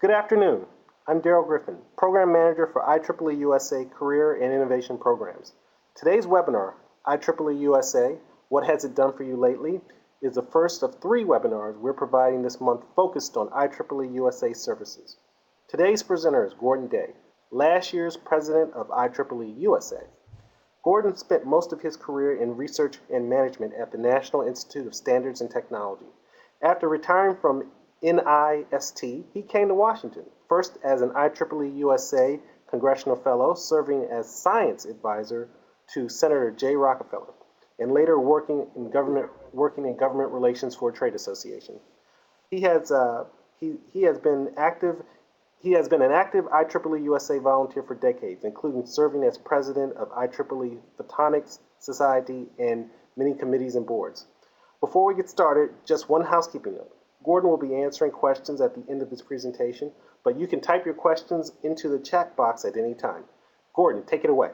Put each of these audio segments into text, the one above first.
Good afternoon. I'm Daryl Griffin, Program Manager for IEEE USA Career and Innovation Programs. Today's webinar, IEEE USA, What Has It Done For You Lately, is the first of 3 webinars we're providing this month focused on IEEE USA services. Today's presenter is Gordon Day, last year's President of IEEE USA. Gordon spent most of his career in research and management at the National Institute of Standards and Technology. After retiring from NIST, he came to Washington, first as an IEEE USA Congressional Fellow, serving as Science Advisor to Senator J. Rockefeller, and later working in government relations for a trade association. He has been an active IEEE USA volunteer for decades, including serving as president of IEEE Photonics Society and many committees and boards. Before we get started, just one housekeeping note. Gordon will be answering questions at the end of this presentation, but you can type your questions into the chat box at any time. Gordon, take it away.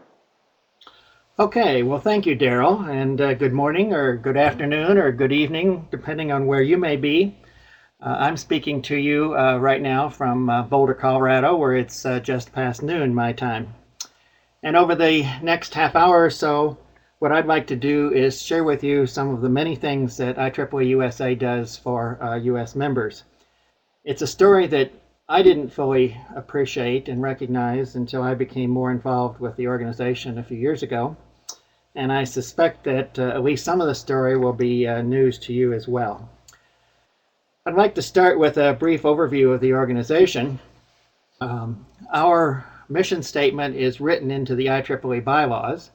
Okay, well, thank you, Daryl, and good morning or good afternoon or good evening, depending on where you may be. I'm speaking to you right now from Boulder, Colorado, where it's just past noon my time. And over the next half hour or so, what I'd like to do is share with you some of the many things that IEEE USA does for US members. It's a story that I didn't fully appreciate and recognize until I became more involved with the organization a few years ago. And I suspect that at least some of the story will be news to you as well. I'd like to start with a brief overview of the organization. Our mission statement is written into the IEEE Bylaws.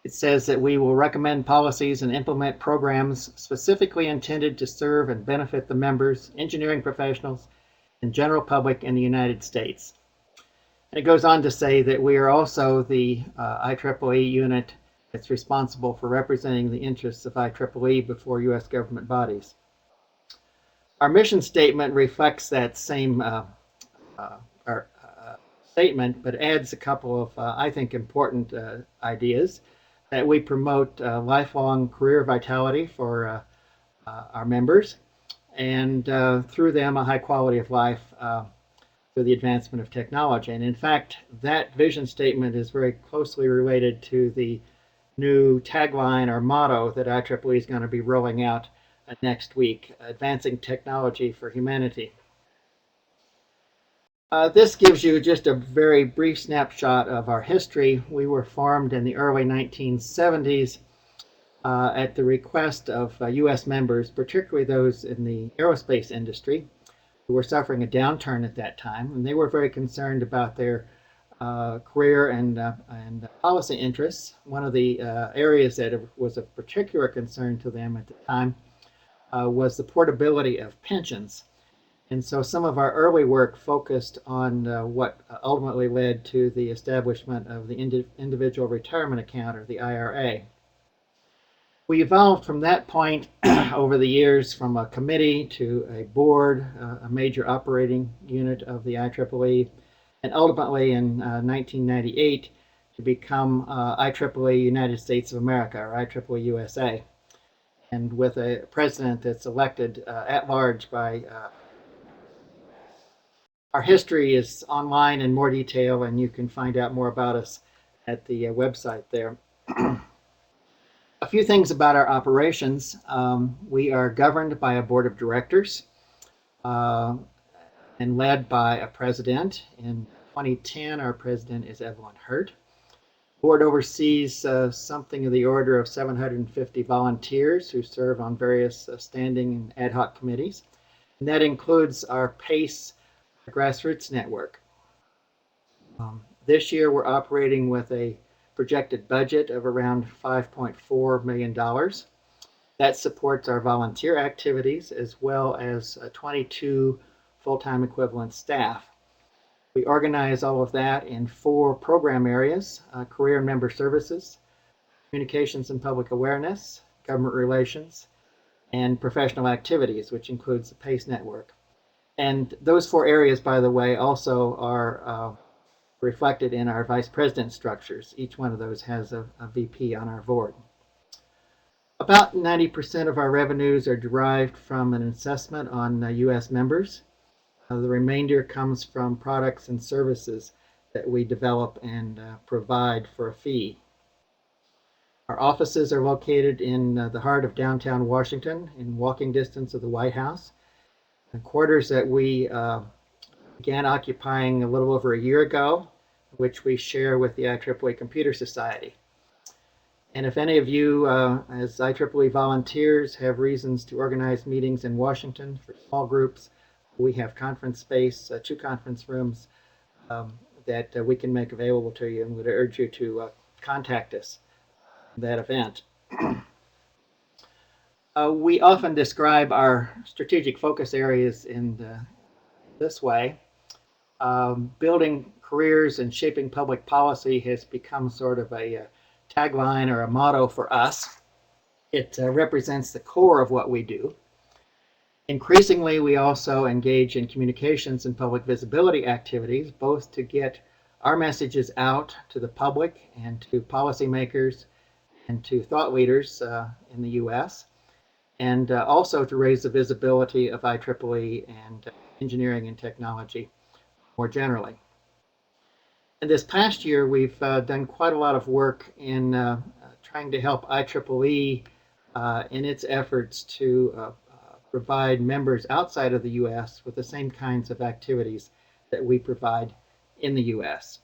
It says that we will recommend policies and implement programs specifically intended to serve and benefit the members, engineering professionals, and general public in the United States. And it goes on to say that we are also the IEEE unit that's responsible for representing the interests of IEEE before U.S. government bodies. Our mission statement reflects that same statement, but adds a couple of, I think, important ideas. That we promote lifelong career vitality for our members, and through them a high quality of life through the advancement of technology. And in fact, that vision statement is very closely related to the new tagline or motto that IEEE is going to be rolling out next week, Advancing Technology for Humanity. This gives you just a very brief snapshot of our history. We were formed in the early 1970s at the request of U.S. members, particularly those in the aerospace industry, who were suffering a downturn at that time, and they were very concerned about their career and policy interests. One of the areas that was of particular concern to them at the time was the portability of pensions. And so some of our early work focused on what ultimately led to the establishment of the Individual Retirement Account, or the IRA. We evolved from that point over the years from a committee to a board, a major operating unit of the IEEE, and ultimately in 1998 to become IEEE United States of America, or IEEE USA, and with a president that's elected at large by Our history is online in more detail, and you can find out more about us at the website there. A few things about our operations. We are governed by a board of directors and led by a president. In 2010, our president is Evelyn Hirt. The board oversees something of the order of 750 volunteers who serve on various standing and ad hoc committees. And that includes our PACE Grassroots Network. This year we're operating with a projected budget of around $5.4 million. That supports our volunteer activities as well as 22 full-time equivalent staff. We organize all of that in 4 program areas: career and member services, communications and public awareness, government relations, and professional activities, which includes the PACE Network. And those 4 areas, by the way, also are reflected in our vice president structures. Each one of those has a VP on our board. About 90% of our revenues are derived from an assessment on U.S. members. The remainder comes from products and services that we develop and provide for a fee. Our offices are located in the heart of downtown Washington, in walking distance of the White House. The quarters that we began occupying a little over a year ago, which we share with the IEEE Computer Society. And if any of you, as IEEE volunteers, have reasons to organize meetings in Washington for small groups, we have conference space, 2 conference rooms that we can make available to you, and would urge you to contact us for that event. We often describe our strategic focus areas in this way. Building careers and shaping public policy has become sort of a tagline or a motto for us. It represents the core of what we do. Increasingly, we also engage in communications and public visibility activities, both to get our messages out to the public and to policymakers and to thought leaders in the U.S., and also to raise the visibility of IEEE and engineering and technology more generally. And this past year, we've done quite a lot of work in trying to help IEEE in its efforts to provide members outside of the U.S. with the same kinds of activities that we provide in the U.S.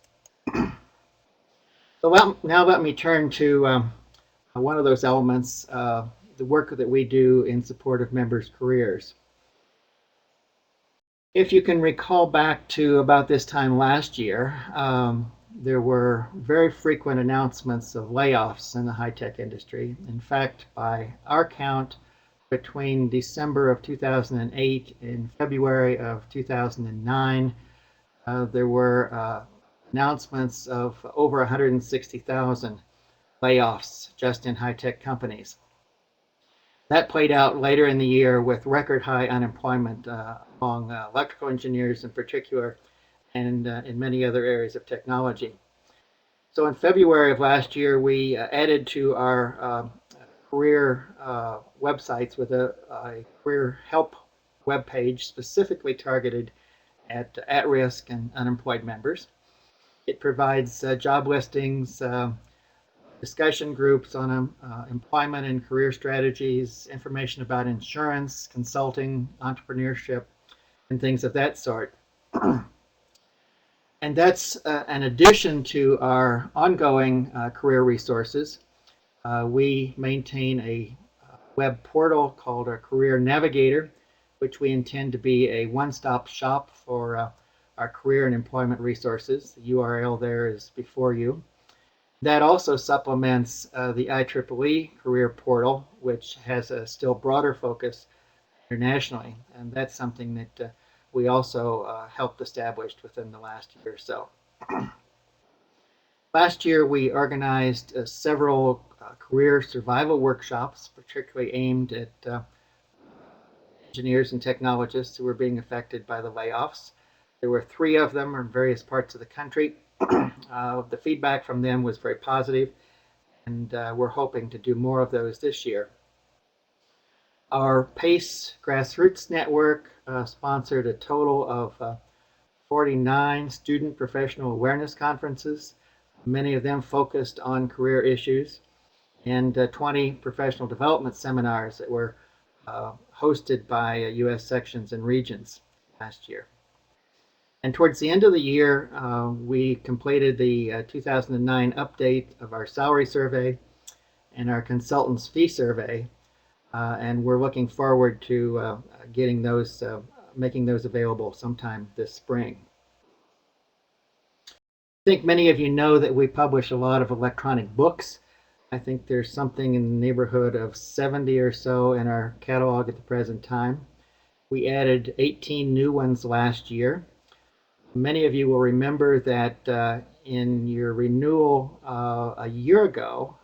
So now let me turn to one of those elements, the work that we do in support of members' careers. If you can recall back to about this time last year, there were very frequent announcements of layoffs in the high-tech industry. In fact, by our count, between December of 2008 and February of 2009, there were announcements of over 160,000 layoffs just in high-tech companies. That played out later in the year with record high unemployment among electrical engineers in particular, and in many other areas of technology. So in February of last year, we added to our career websites with a career help webpage specifically targeted at risk and unemployed members. It provides job listings, discussion groups on employment and career strategies, information about insurance, consulting, entrepreneurship, and things of that sort. And that's an addition to our ongoing career resources. We maintain a web portal called our Career Navigator, which we intend to be a one-stop shop for our career and employment resources. The URL there is before you. That also supplements the IEEE Career Portal, which has a still broader focus internationally, and that's something that we also helped establish within the last year or so. Last year, we organized several career survival workshops, particularly aimed at engineers and technologists who were being affected by the layoffs. There were 3 of them in various parts of the country. The feedback from them was very positive, and we're hoping to do more of those this year. Our PACE Grassroots Network sponsored a total of 49 student professional awareness conferences, many of them focused on career issues, and 20 professional development seminars that were hosted by U.S. sections and regions last year. And towards the end of the year, we completed the 2009 update of our salary survey and our consultants fee survey, and we're looking forward to getting those, making those available sometime this spring. I think many of you know that we publish a lot of electronic books. I think there's something in the neighborhood of 70 or so in our catalog at the present time. We added 18 new ones last year. Many of you will remember that in your renewal a year ago,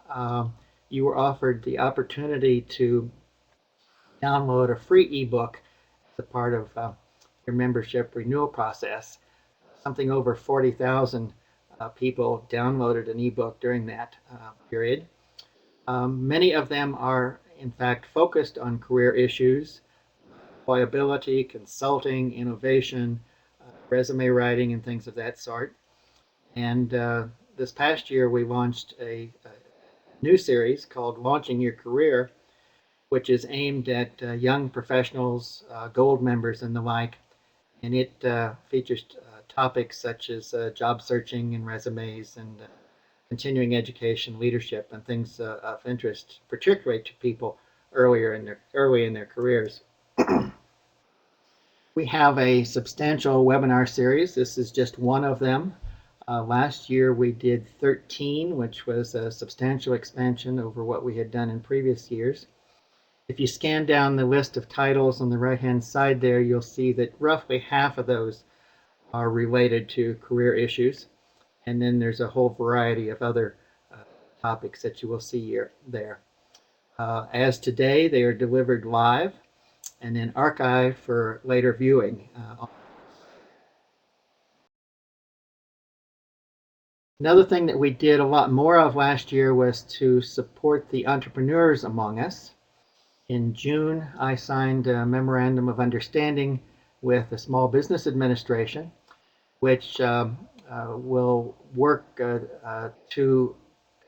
you were offered the opportunity to download a free ebook as a part of your membership renewal process. Something over 40,000 people downloaded an ebook during that period. Many of them are, in fact, focused on career issues. employability, consulting, innovation, resume writing, and things of that sort. And this past year, we launched a new series called Launching Your Career, which is aimed at young professionals, gold members, and the like. And it features topics such as job searching and resumes and continuing education, leadership, and things of interest, particularly to people early in their careers. We have a substantial webinar series. This is just one of them. Last year we did 13, which was a substantial expansion over what we had done in previous years. If you scan down the list of titles on the right-hand side there, you'll see that roughly half of those are related to career issues. And then there's a whole variety of other topics that you will see there. As today, they are delivered live and then archived for later viewing. Another thing that we did a lot more of last year was to support the entrepreneurs among us. In June, I signed a memorandum of understanding with the Small Business Administration, which will work to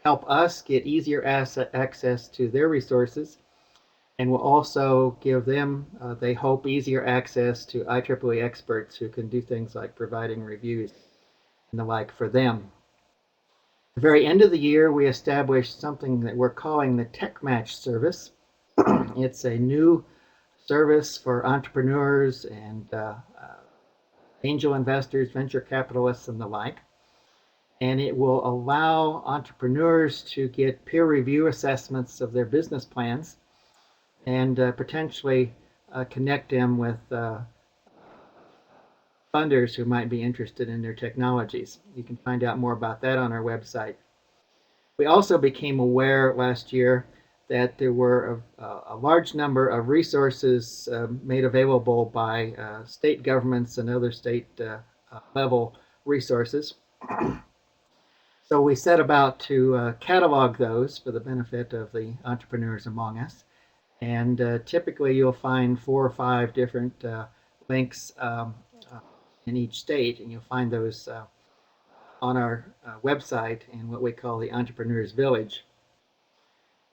help us get easier access to their resources, and will also give them, they hope, easier access to IEEE experts who can do things like providing reviews and the like for them. At the very end of the year, we established something that we're calling the Tech Match service. It's a new service for entrepreneurs and angel investors, venture capitalists, and the like. And it will allow entrepreneurs to get peer review assessments of their business plans and potentially connect them with funders who might be interested in their technologies. You can find out more about that on our website. We also became aware last year that there were a large number of resources made available by state governments and other state level resources. So we set about to catalog those for the benefit of the entrepreneurs among us. And typically you'll find 4 or 5 different links in each state, and you'll find those on our website in what we call the Entrepreneurs Village.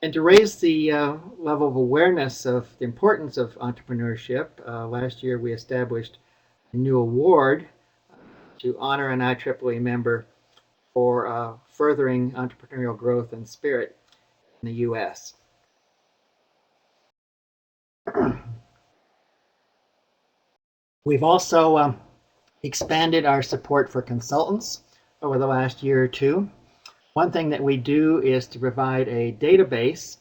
And to raise the level of awareness of the importance of entrepreneurship, last year we established a new award to honor an IEEE member for furthering entrepreneurial growth and spirit in the U.S. We've also expanded our support for consultants over the last year or two. One thing that we do is to provide a database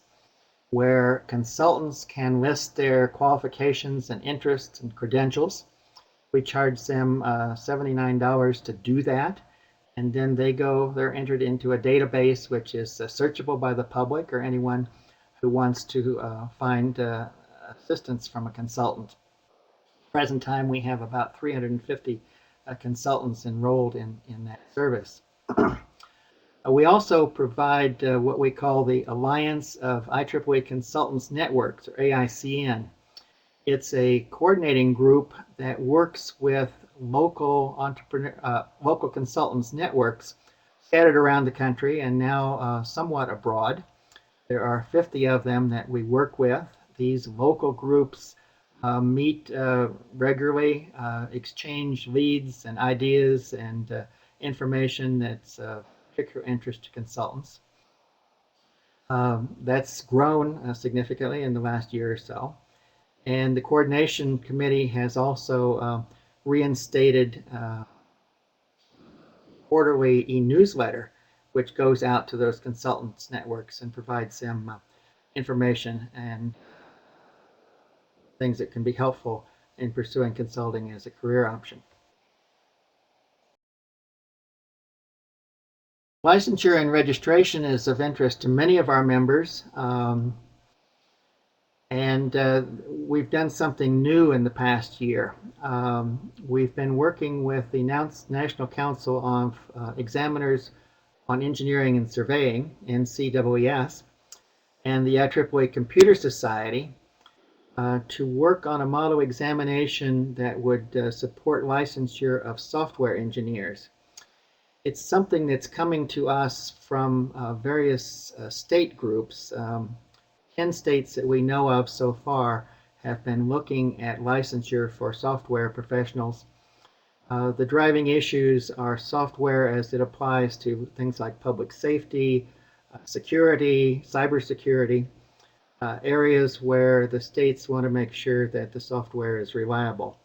where consultants can list their qualifications and interests and credentials. We charge them $79 to do that, and then they're entered into a database which is searchable by the public or anyone who wants to find assistance from a consultant. At the present time, we have about 350 consultants enrolled in that service. We also provide what we call the Alliance of IEEE Consultants Networks, or AICN. It's a coordinating group that works with local consultants networks scattered around the country and now somewhat abroad. There are 50 of them that we work with. These local groups meet regularly, exchange leads and ideas and information that's of particular interest to consultants. That's grown significantly in the last year or so. And the coordination committee has also reinstated quarterly e-newsletter, which goes out to those consultants networks and provides them information and things that can be helpful in pursuing consulting as a career option. Licensure and registration is of interest to many of our members, and we've done something new in the past year. We've been working with the National Council of Examiners on Engineering and Surveying, NCEES, and the IEEE Computer Society to work on a model examination that would support licensure of software engineers. It's something that's coming to us from various state groups. 10 states that we know of so far have been looking at licensure for software professionals. The driving issues are software as it applies to things like public safety, security, cybersecurity, areas where the states want to make sure that the software is reliable.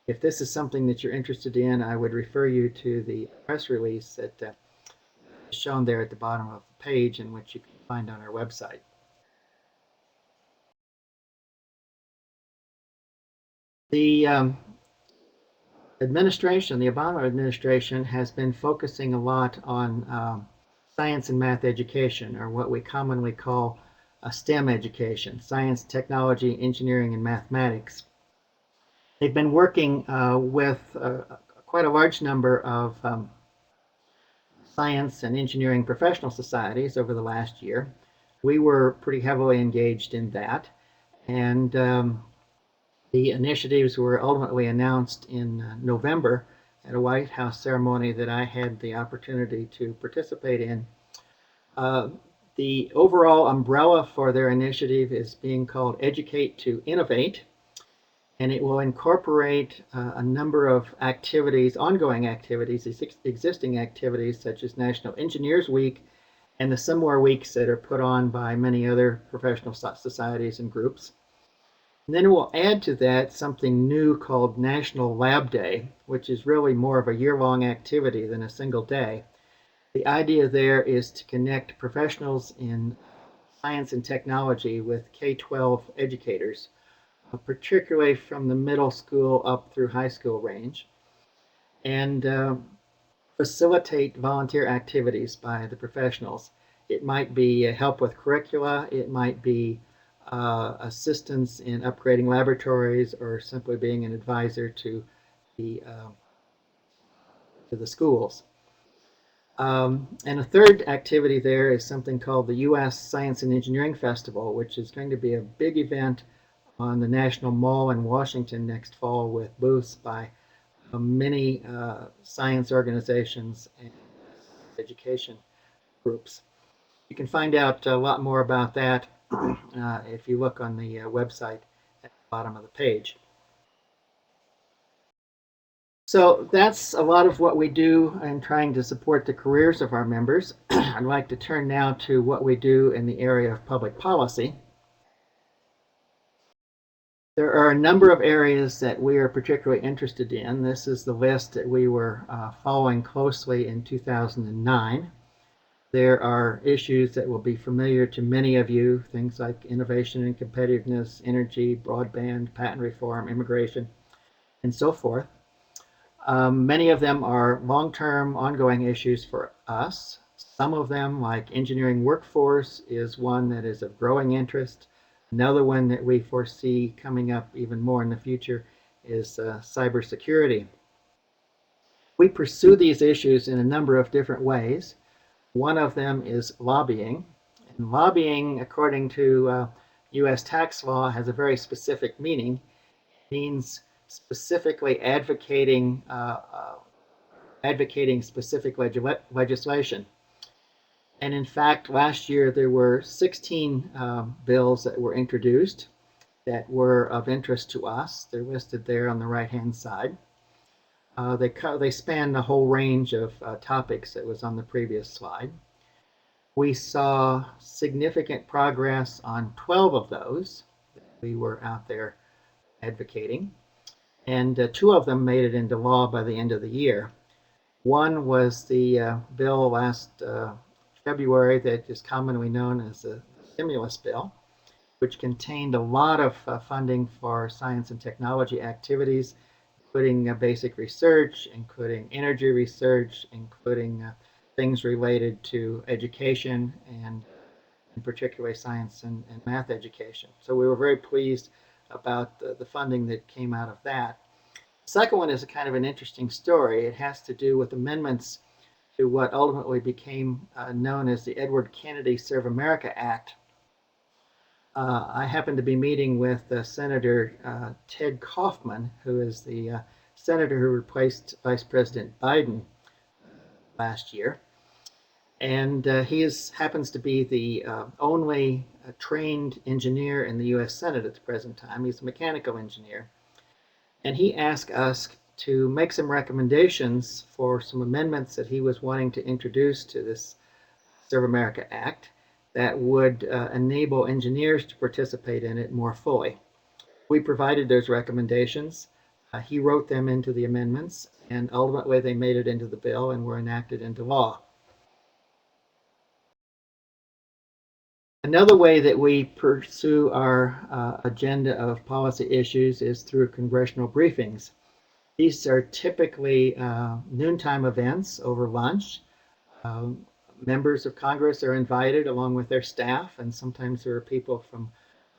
If this is something that you're interested in, I would refer you to the press release that is shown there at the bottom of the page, and which you can find on our website. The administration, the Obama administration, has been focusing a lot on science and math education, or what we commonly call STEM education: science, technology, engineering, and mathematics. They've been working with quite a large number of science and engineering professional societies over the last year. We were pretty heavily engaged in that, and the initiatives were ultimately announced in November at a White House ceremony that I had the opportunity to participate in. The overall umbrella for their initiative is being called Educate to Innovate, and it will incorporate a number of activities, ongoing activities, existing activities such as National Engineers Week and the similar weeks that are put on by many other professional societies and groups. And then we'll add to that something new called National Lab Day, which is really more of a year-long activity than a single day. The idea there is to connect professionals in science and technology with K-12 educators, particularly from the middle school up through high school range, and facilitate volunteer activities by the professionals. It might be help with curricula, it might be assistance in upgrading laboratories, or simply being an advisor to the schools. And a third activity there is something called the U.S. Science and Engineering Festival, which is going to be a big event on the National Mall in Washington next fall, with booths by many science organizations and education groups. You can find out a lot more about that if you look on the website at the bottom of the page. So that's a lot of what we do in trying to support the careers of our members. I'd like to turn now to what we do in the area of public policy. There are a number of areas that we are particularly interested in. This is the list that we were following closely in 2009. There are issues that will be familiar to many of you, things like innovation and competitiveness, energy, broadband, patent reform, immigration, and so forth. Many of them are long-term, ongoing issues for us. Some of them, like engineering workforce, is one that is of growing interest. Another one that we foresee coming up even more in the future is cybersecurity. We pursue these issues in a number of different ways. One of them is lobbying. And lobbying, according to U.S. tax law, has a very specific meaning. It means specifically advocating specific legislation. And in fact, last year there were 16 bills that were introduced that were of interest to us. They're listed there on the right-hand side. They span the whole range of topics that was on the previous slide. We saw significant progress on 12 of those that we were out there advocating, and 2 of them made it into law by the end of the year. One was the bill last February that is commonly known as the stimulus bill, which contained a lot of funding for science and technology activities, including basic research, including energy research, including things related to education, and in particular science and math education. So we were very pleased about the funding that came out of that. The second one is a kind of an interesting story. It has to do with amendments to what ultimately became known as the Edward Kennedy Serve America Act. I happened to be meeting with Senator Ted Kaufman, who is the senator who replaced Vice President Biden last year. And happens to be the only trained engineer in the U.S. Senate at the present time. He's a mechanical engineer. And he asked us to make some recommendations for some amendments that he was wanting to introduce to this Serve America Act that would enable engineers to participate in it more fully. We provided those recommendations. He wrote them into the amendments, and ultimately they made it into the bill and were enacted into law. Another way that we pursue our agenda of policy issues is through congressional briefings. These are typically noontime events over lunch. Members of Congress are invited along with their staff, and sometimes there are people from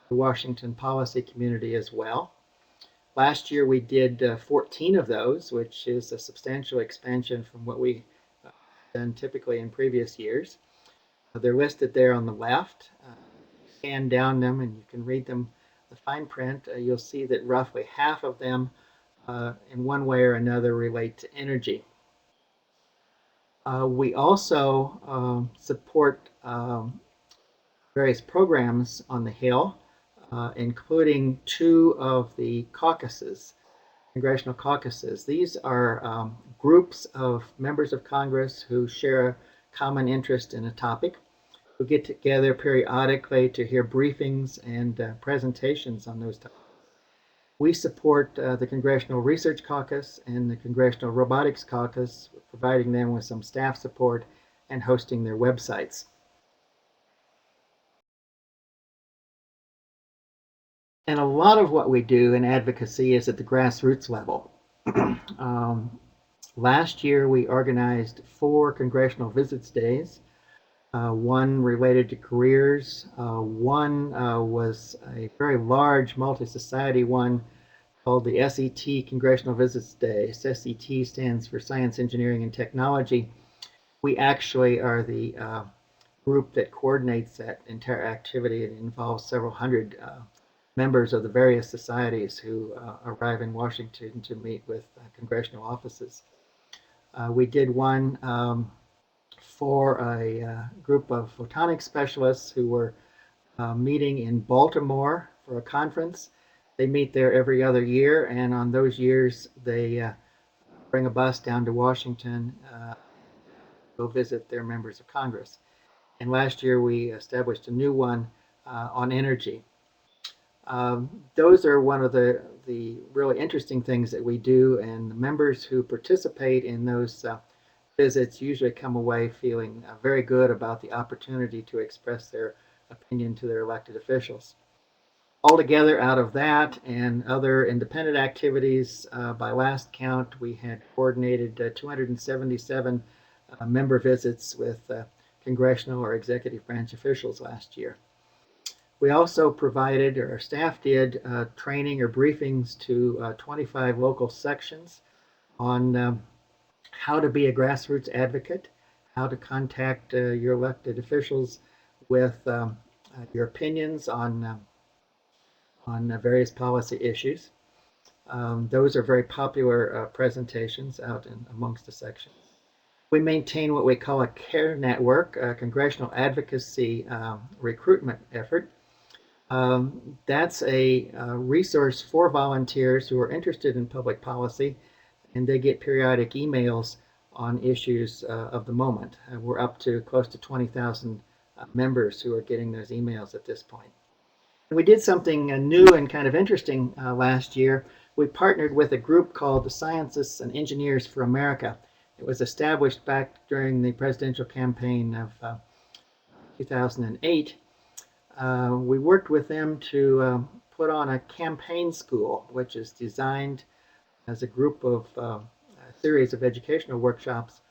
the Washington policy community as well. Last year we did 14 of those, which is a substantial expansion from what we done typically in previous years. They're listed there on the left. Scan down them and you can read them, the fine print. You'll see that roughly half of them in one way or another relate to energy. We also support various programs on the Hill, including two of the caucuses, congressional caucuses. These are groups of members of Congress who share a common interest in a topic, who get together periodically to hear briefings and presentations on those topics. We support the Congressional Research Caucus and the Congressional Robotics Caucus, providing them with some staff support and hosting their websites. And a lot of what we do in advocacy is at the grassroots level. Last year we organized 4 congressional visits days. One related to careers. One was a very large multi-society one called the SET Congressional Visits Day. SET stands for Science, Engineering, and Technology. We actually are the group that coordinates that entire activity. It involves several hundred members of the various societies who arrive in Washington to meet with congressional offices. We did one for a group of photonics specialists who were meeting in Baltimore for a conference. They meet there every other year, and on those years they bring a bus down to Washington, go visit their members of Congress. And last year we established a new one on energy. Those are one of the really interesting things that we do, and the members who participate in those visits usually come away feeling very good about the opportunity to express their opinion to their elected officials. Altogether, out of that and other independent activities, by last count, we had coordinated 277 member visits with congressional or executive branch officials last year. We also provided, or our staff did, training or briefings to 25 local sections on how to be a grassroots advocate, how to contact your elected officials with your opinions on various policy issues. Those are very popular presentations out amongst the sections. We maintain what we call a CARE network, a congressional advocacy recruitment effort. That's a resource for volunteers who are interested in public policy, and they get periodic emails on issues of the moment. We're up to close to 20,000 members who are getting those emails at this point. We did something new and kind of interesting last year. We partnered with a group called the Scientists and Engineers for America. It was established back during the presidential campaign of 2008. We worked with them to put on a campaign school, which is designed as a group of a series of educational workshops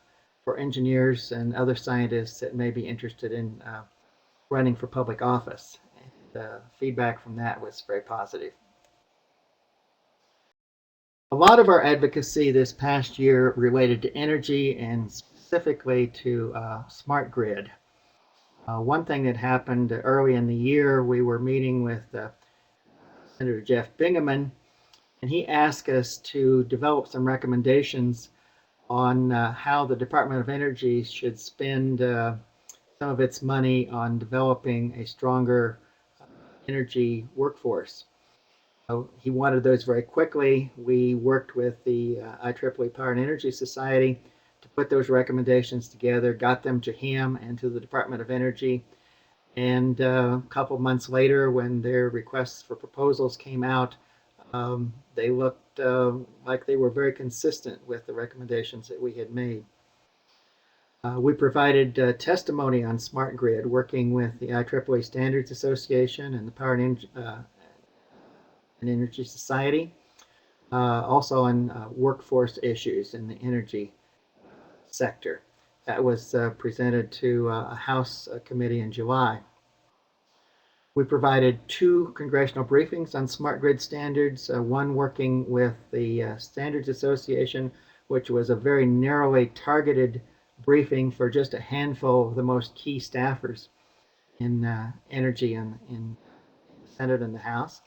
for engineers and other scientists that may be interested in running for public office. And feedback from that was very positive. A lot of our advocacy this past year related to energy and specifically to smart grid. One thing that happened early in the year, we were meeting with Senator Jeff Bingaman, and he asked us to develop some recommendations on how the Department of Energy should spend some of its money on developing a stronger energy workforce. He wanted those very quickly. We worked with the IEEE Power and Energy Society to put those recommendations together, got them to him and to the Department of Energy. And a couple months later, when their requests for proposals came out, they looked like they were very consistent with the recommendations that we had made. We provided testimony on smart grid, working with the IEEE Standards Association and the Power and Energy Society, also on workforce issues in the energy sector. That was presented to a House committee in July. We provided 2 congressional briefings on smart grid standards, one working with the Standards Association, which was a very narrowly targeted briefing for just a handful of the most key staffers in energy in the Senate and the House.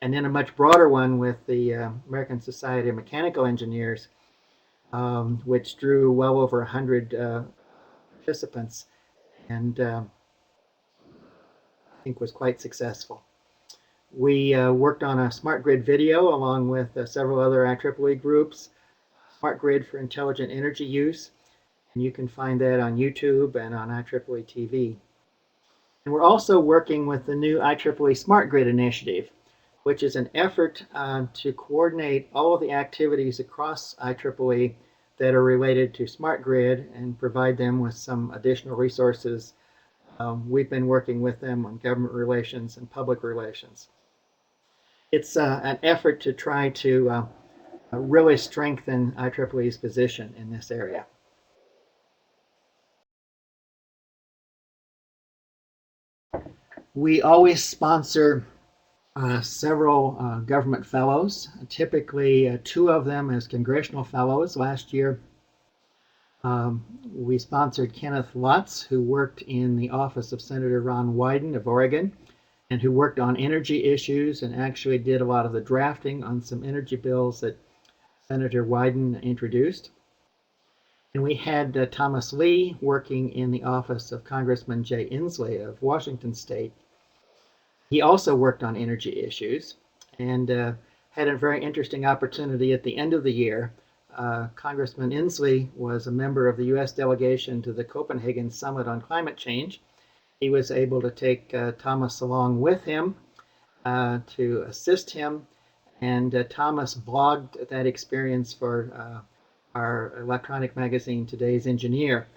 And then a much broader one with the American Society of Mechanical Engineers, which drew well over 100 participants, and I think was quite successful. We worked on a smart grid video along with several other IEEE groups, Smart Grid for Intelligent Energy Use, and you can find that on YouTube and on IEEE TV. And we're also working with the new IEEE Smart Grid Initiative, which is an effort to coordinate all of the activities across IEEE that are related to smart grid and provide them with some additional resources. We've been working with them on government relations and public relations. It's an effort to try to really strengthen IEEE's position in this area. We always sponsor several government fellows, typically 2 of them as congressional fellows. Last year, we sponsored Kenneth Lutz, who worked in the office of Senator Ron Wyden of Oregon, and who worked on energy issues and actually did a lot of the drafting on some energy bills that Senator Wyden introduced. And we had Thomas Lee working in the office of Congressman Jay Inslee of Washington State. He also worked on energy issues and had a very interesting opportunity at the end of the year. Congressman Inslee was a member of the U.S. delegation to the Copenhagen Summit on Climate Change. He was able to take Thomas along with him to assist him, and Thomas blogged that experience for our electronic magazine, Today's Engineer.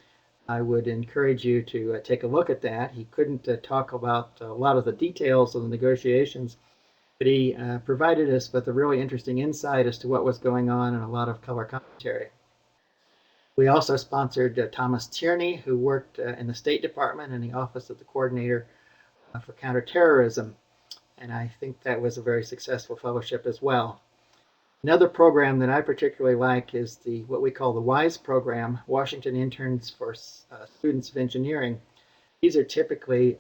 I would encourage you to take a look at that. He couldn't talk about a lot of the details of the negotiations, but he provided us with a really interesting insight as to what was going on and a lot of color commentary. We also sponsored Thomas Tierney, who worked in the State Department in the Office of the Coordinator for Counterterrorism, and I think that was a very successful fellowship as well. Another program that I particularly like is what we call the WISE program, Washington Interns for Students of Engineering. These are typically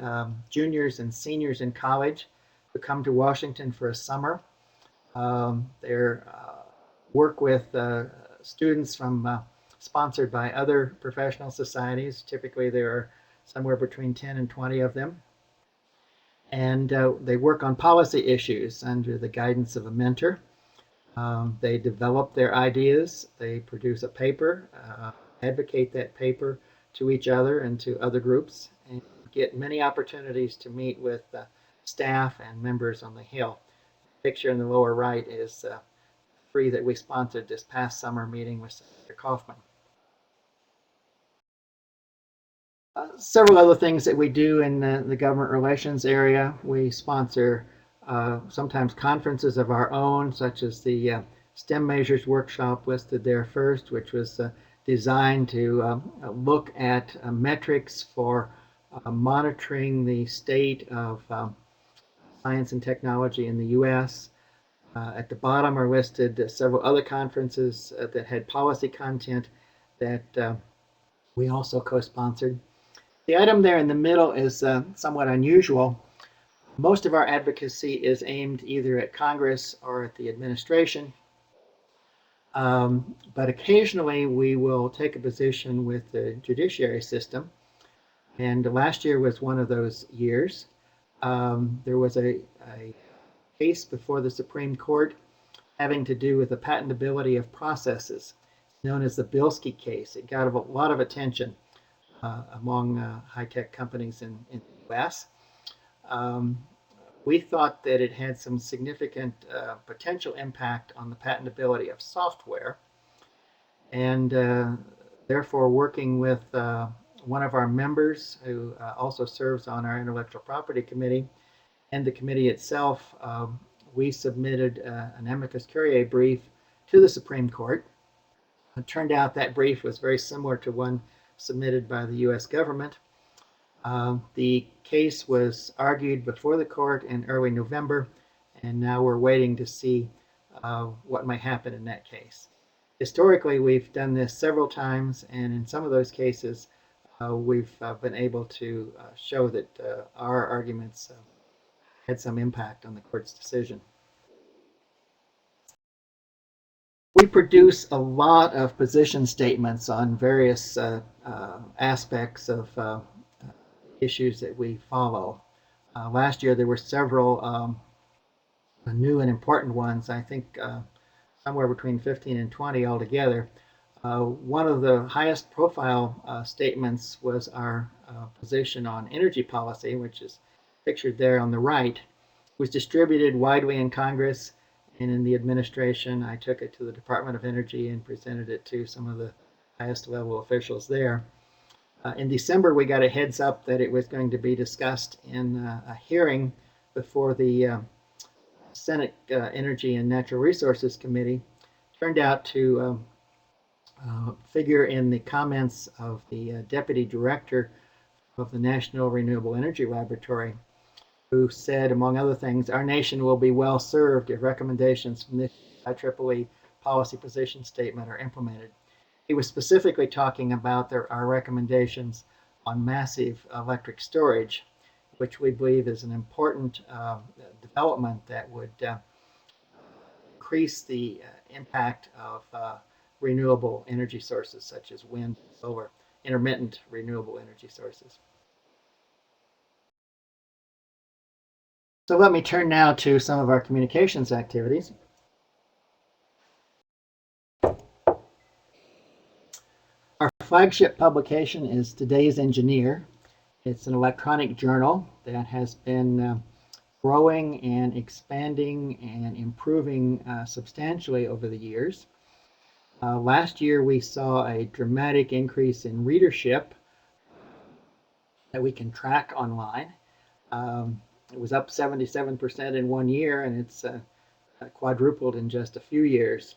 juniors and seniors in college who come to Washington for a summer. They work with students sponsored by other professional societies. Typically there are somewhere between 10 and 20 of them. And they work on policy issues under the guidance of a mentor. They develop their ideas, they produce a paper, advocate that paper to each other and to other groups, and get many opportunities to meet with staff and members on the Hill. The picture in the lower right is 3 that we sponsored this past summer meeting with Senator Kaufman. Several other things that we do in the government relations area. We sponsor sometimes conferences of our own, such as the STEM Measures Workshop listed there first, which was designed to look at metrics for monitoring the state of science and technology in the U.S. At the bottom are listed several other conferences that had policy content that we also co-sponsored. The item there in the middle is somewhat unusual. Most of our advocacy is aimed either at Congress or at the administration. But occasionally we will take a position with the judiciary system. And last year was one of those years. There was a case before the Supreme Court having to do with the patentability of processes, known as the Bilski case. It got a lot of attention among high-tech companies in the U.S. We thought that it had some significant potential impact on the patentability of software, and therefore working with one of our members who also serves on our intellectual property committee and the committee itself, we submitted an amicus curiae brief to the Supreme Court. It turned out that brief was very similar to one submitted by the U.S. government. The case was argued before the court in early November, and now we're waiting to see what might happen in that case. Historically, we've done this several times, and in some of those cases, we've been able to show that our arguments had some impact on the court's decision. We produce a lot of position statements on various aspects of issues that we follow. Last year there were several new and important ones, I think somewhere between 15 and 20 altogether. One of the highest profile statements was our position on energy policy, which is pictured there on the right. It was distributed widely in Congress and in the administration. I took it to the Department of Energy and presented it to some of the highest level officials there. In December, we got a heads up that it was going to be discussed in a hearing before the Senate Energy and Natural Resources Committee. Turned out to figure in the comments of the Deputy Director of the National Renewable Energy Laboratory, who said, among other things, our nation will be well served if recommendations from this IEEE policy position statement are implemented. He was specifically talking about our recommendations on massive electric storage, which we believe is an important development that would increase the impact of renewable energy sources such as wind and solar, intermittent renewable energy sources. So let me turn now to some of our communications activities. Our flagship publication is Today's Engineer. It's an electronic journal that has been growing and expanding and improving substantially over the years. Last year we saw a dramatic increase in readership that we can track online. It was up 77% in 1 year, and it's quadrupled in just a few years.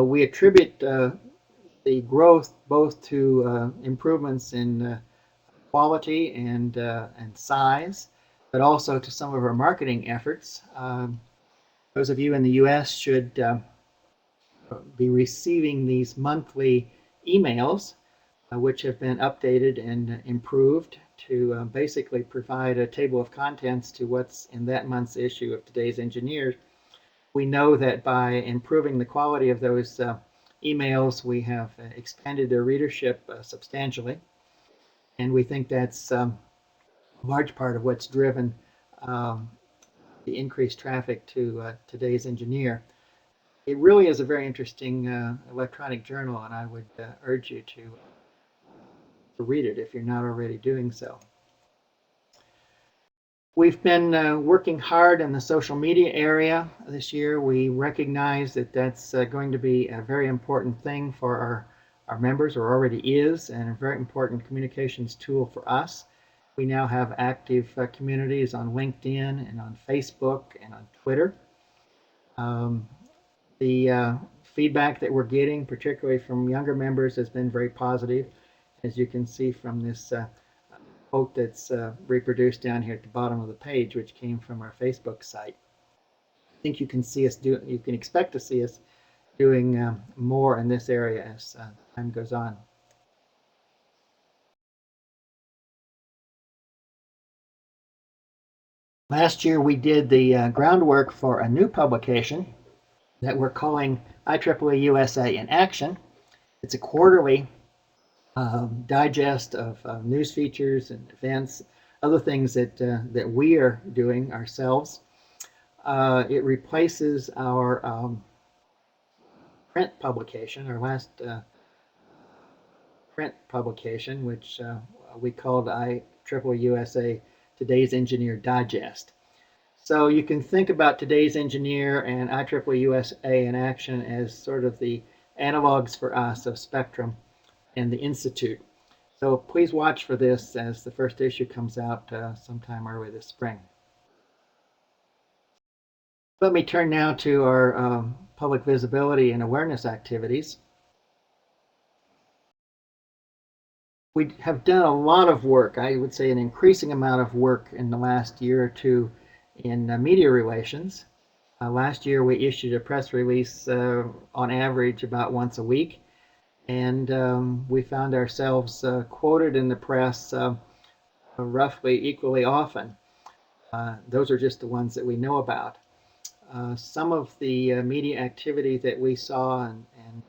We attribute the growth both to improvements in quality and size, but also to some of our marketing efforts. Those of you in the U.S. should be receiving these monthly emails, which have been updated and improved to basically provide a table of contents to what's in that month's issue of Today's Engineer. We know that by improving the quality of those emails, we have expanded their readership substantially, and we think that's a large part of what's driven the increased traffic to Today's Engineer. It really is a very interesting electronic journal, and I would urge you to read it if you're not already doing so. We've been working hard in the social media area this year. We recognize that that's going to be a very important thing for our members, or already is, and a very important communications tool for us. We now have active communities on LinkedIn and on Facebook and on Twitter. The feedback that we're getting, particularly from younger members, has been very positive, as you can see from this quote that's reproduced down here at the bottom of the page, which came from our Facebook site. I think you can see us you can expect to see us doing more in this area as time goes on. Last year we did the groundwork for a new publication that we're calling IEEE USA in Action. It's a quarterly digest of news features and events, other things that we are doing ourselves. It replaces our print publication, our last print publication, which we called IEEE USA Today's Engineer Digest. So you can think about Today's Engineer and IEEE USA in Action as sort of the analogs for us of Spectrum and the Institute. So please watch for this as the first issue comes out sometime early this spring. Let me turn now to our public visibility and awareness activities. We have done a lot of work, I would say an increasing amount of work in the last year or two in media relations. Last year we issued a press release on average about once a week, and we found ourselves quoted in the press roughly equally often. Those are just the ones that we know about. Some of the media activity that we saw and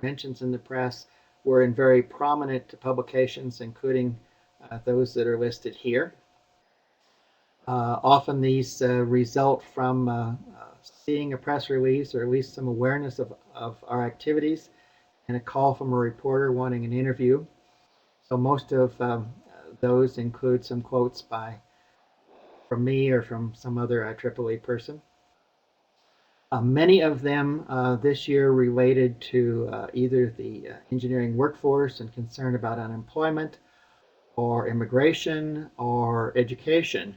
mentions in the press were in very prominent publications, including those that are listed here. Often these result from seeing a press release or at least some awareness of our activities and a call from a reporter wanting an interview. So most of those include some quotes from me or from some other IEEE person. Many of them this year related to either the engineering workforce and concern about unemployment, or immigration, or education,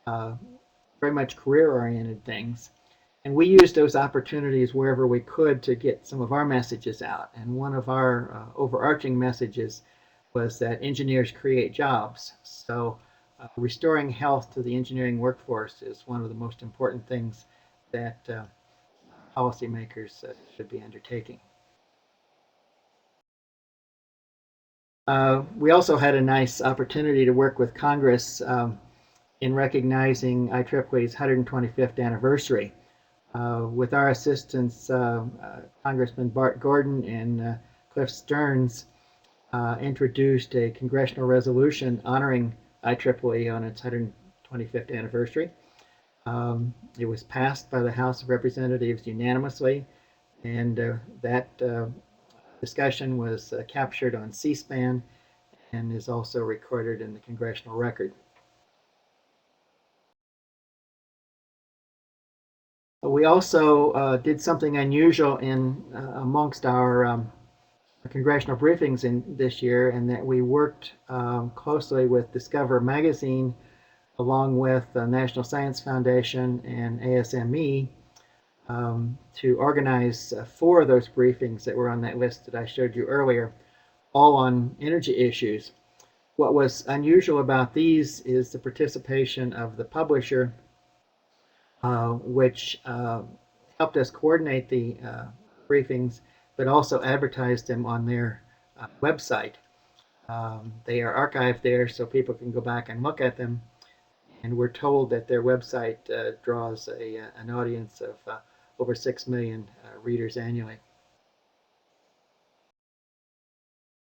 very much career-oriented things. And we used those opportunities wherever we could to get some of our messages out. And one of our overarching messages was that engineers create jobs. So restoring health to the engineering workforce is one of the most important things that policymakers should be undertaking. We also had a nice opportunity to work with Congress in recognizing IEEE's 125th anniversary. With our assistance, Congressman Bart Gordon and Cliff Stearns introduced a congressional resolution honoring IEEE on its 125th anniversary. It was passed by the House of Representatives unanimously, and that discussion was captured on C-SPAN and is also recorded in the congressional record. We also did something unusual amongst our congressional briefings this year, in that we worked closely with Discover Magazine along with the National Science Foundation and ASME to organize 4 of those briefings that were on that list that I showed you earlier, all on energy issues. What was unusual about these is the participation of the publisher, which helped us coordinate the briefings, but also advertised them on their website. They are archived there so people can go back and look at them. And we're told that their website draws an audience of over 6 million readers annually.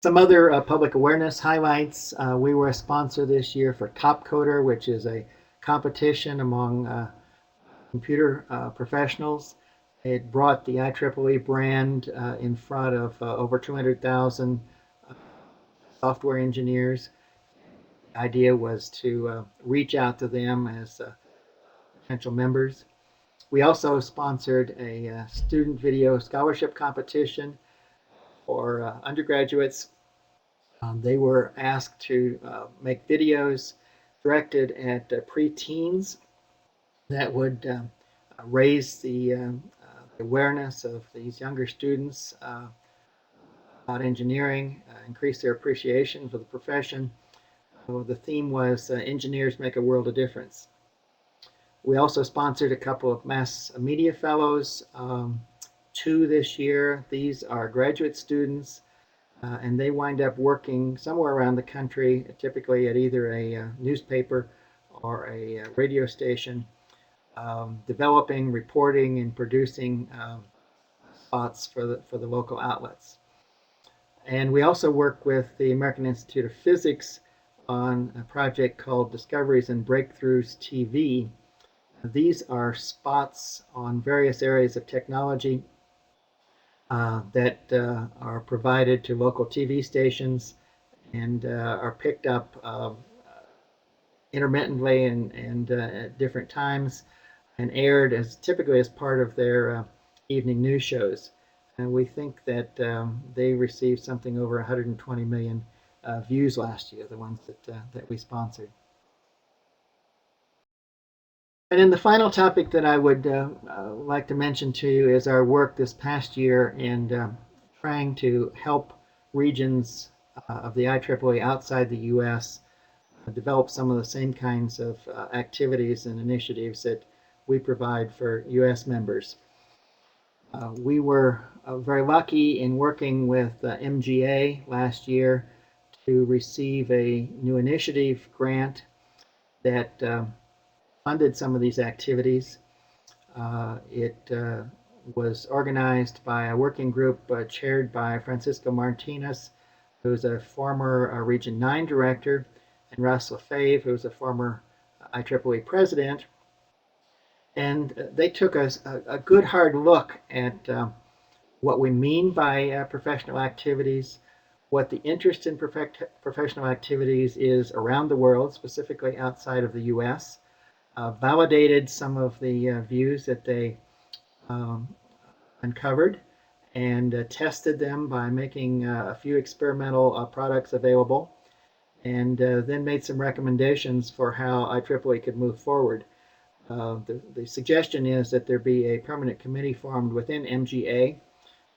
Some other public awareness highlights. We were a sponsor this year for Top Coder, which is a competition among computer professionals. It brought the IEEE brand in front of over 200,000 software engineers. The idea was to reach out to them as potential members. We also sponsored a student video scholarship competition for undergraduates. They were asked to make videos directed at preteens that would raise the awareness of these younger students about engineering, increase their appreciation for the profession. So the theme was Engineers Make a World of Difference. We also sponsored a couple of mass media fellows, 2 this year. These are graduate students, and they wind up working somewhere around the country, typically at either a newspaper or a radio station, developing, reporting, and producing spots for the local outlets. And we also work with the American Institute of Physics on a project called Discoveries and Breakthroughs TV. These are spots on various areas of technology that are provided to local TV stations and are picked up intermittently and at different times and aired as typically as part of their evening news shows. And we think that they received something over 120 million views last year, the ones that we sponsored. And then the final topic that I would like to mention to you is our work this past year in trying to help regions of the IEEE outside the U.S. Develop some of the same kinds of activities and initiatives that we provide for U.S. members. We were very lucky in working with MGA last year to receive a new initiative grant that funded some of these activities. It was organized by a working group chaired by Francisco Martinez, who's a former Region 9 director, and Russell, who's a former IEEE president. And they took a good hard look at what we mean by professional activities, what the interest in professional activities is around the world, specifically outside of the U.S., validated some of the views that they uncovered, and tested them by making a few experimental products available, and then made some recommendations for how IEEE could move forward. The suggestion is that there be a permanent committee formed within MGA,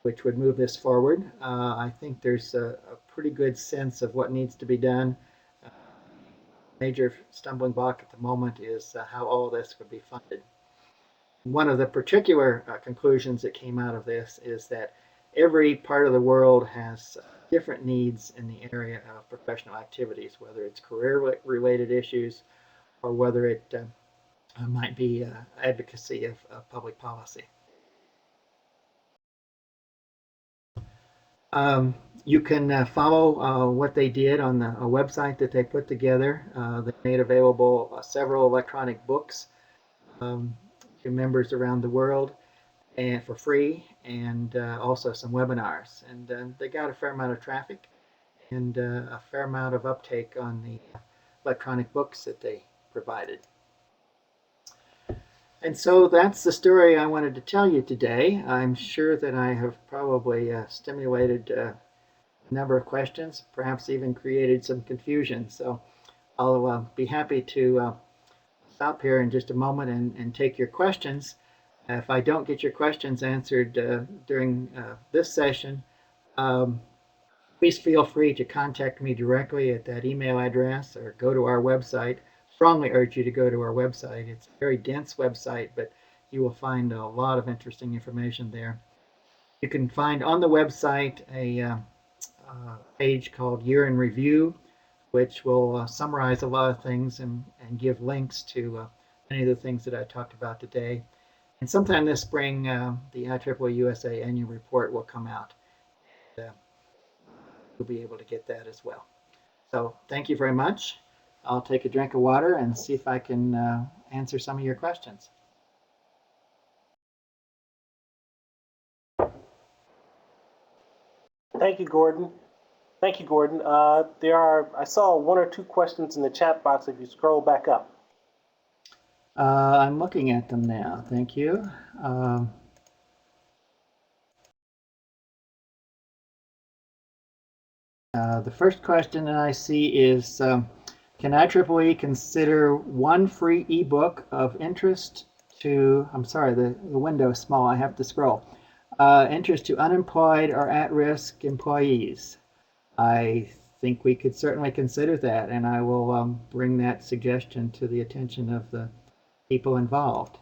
which would move this forward. I think there's a pretty good sense of what needs to be done. Major stumbling block at the moment is how all this would be funded. One of the particular conclusions that came out of this is that every part of the world has different needs in the area of professional activities, whether it's career-related issues or whether it might be advocacy of public policy. You can follow what they did on a website that they put together. They made available several electronic books to members around the world and for free, and also some webinars. And they got a fair amount of traffic and a fair amount of uptake on the electronic books that they provided. And so that's the story I wanted to tell you today. I'm sure that I have probably stimulated a number of questions, perhaps even created some confusion. So I'll be happy to stop here in just a moment and take your questions. If I don't get your questions answered during this session, please feel free to contact me directly at that email address or go to our website. Strongly urge you to go to our website. It's a very dense website, but you will find a lot of interesting information there. You can find on the website a page called Year in Review, which will summarize a lot of things and give links to many of the things that I talked about today. And sometime this spring, the IEEE USA annual report will come out. You'll be able to get that as well. So thank you very much. I'll take a drink of water and see if I can answer some of your questions. Thank you, Gordon. Thank you, Gordon. I saw one or two questions in the chat box if you scroll back up. I'm looking at them now. Thank you. The first question that I see is, can IEEE consider one free ebook of interest to, I'm sorry, the window is small, I have to scroll, interest to unemployed or at-risk employees? I think we could certainly consider that, and I will bring that suggestion to the attention of the people involved.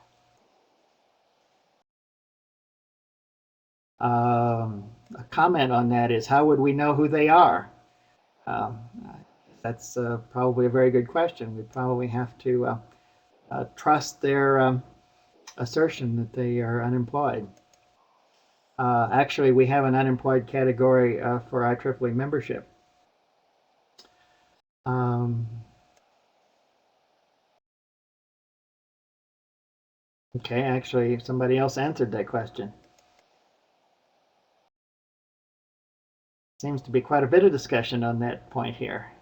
A comment on that is, how would we know who they are? That's probably a very good question. We probably have to trust their assertion that they are unemployed. Actually, we have an unemployed category for IEEE membership. Okay, actually, somebody else answered that question. Seems to be quite a bit of discussion on that point here.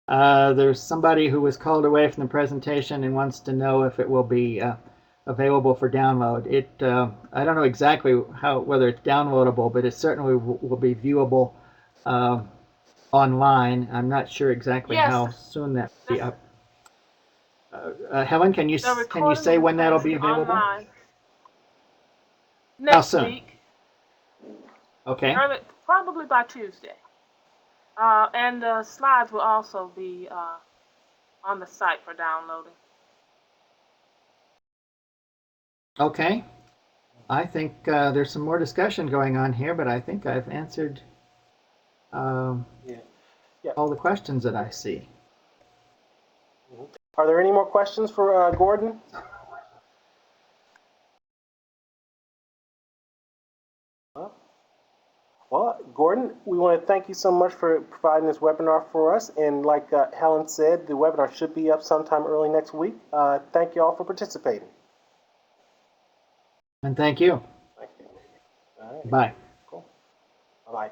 There's somebody who was called away from the presentation and wants to know if it will be available for download. I don't know exactly whether it's downloadable, but it certainly will be viewable online. I'm not sure exactly how soon that will be up. Helen, can you say when that'll be available? Online. Next week. Okay. Probably by Tuesday. And the slides will also be on the site for downloading. Okay. I think there's some more discussion going on here, but I think I've answered all the questions that I see. Are there any more questions for Gordon? Well, Gordon, we want to thank you so much for providing this webinar for us. And like Helen said, the webinar should be up sometime early next week. Thank you all for participating. And thank you. Thank you. All right. Bye. Cool. Bye-bye.